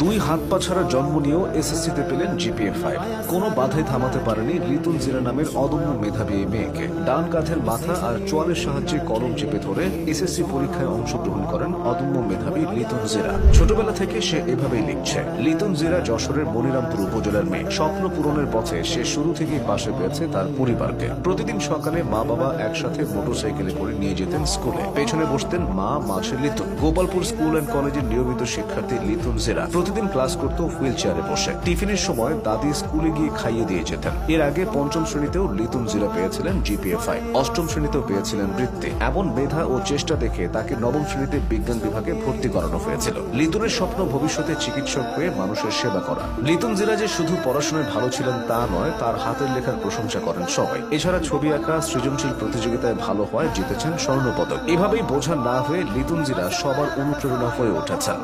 দুই হাত পা ছাড়া জন্ম নিয়েও এসএসসিতে পেলেন জিপিএ 5। কোনো বাধাই থামাতে পারেনি লিতুন জিরা নামের অদম্য মেধাবী এই মেয়েকে। ডান কাঁধের মাথা আর চোয়ালের সাহায্যে কলম চেপে ধরে এসএসসি পরীক্ষায় অংশগ্রহণ করেন অদম্য মেধাবী লিতুন জিরা। ছোটবেলা থেকে সে এভাবেই লিখছে। লিতুন জিরা যশোরের মনিরামপুর উপজেলার মেয়ে। স্বপ্ন পূরণের পথে সে শুরু থেকেই পাশে পেয়েছে তার পরিবারকে। প্রতিদিন সকালে মা বাবা একসাথে মোটরসাইকেলে করে নিয়ে যেতেন স্কুলে। পেছনে বসতেন মা, মাঝে লিতুন। গোপালপুর স্কুল অ্যান্ড কলেজের নিয়মিত শিক্ষার্থী লিতুন জিরা প্রতিদিন ক্লাস করত হুইল চেয়ারে বসে। টিফিনের সময় দাদি স্কুলে গিয়ে খাইয়ে দিয়ে যেতেন। এর আগে পঞ্চম শ্রেণীতেও লিতুন জিরা পেয়েছিলেন জিপিএ 5। অষ্টম শ্রেণীতেও পেয়েছিলেন বৃত্তি। এমন মেধা ও চেষ্টা দেখে তাকে নবম শ্রেণীতে বিজ্ঞান বিভাগে ভর্তি করানো হয়েছিল। লিতুনের স্বপ্ন ভবিষ্যতে চিকিৎসক হয়ে মানুষের সেবা করা। লিতুন জিরা যে শুধু পড়াশোনায় ভালো ছিলেন তা নয়, তার হাতের লেখার প্রশংসা করেন সবাই। এছাড়া ছবি আঁকা, সৃজনশীল প্রতিযোগিতায় ভালো হয়, জিতেছেন স্বর্ণপদক। এভাবেই বোঝা না হয়ে লিতুন জিরা সবার অনুপ্রেরণা হয়ে উঠেছেন।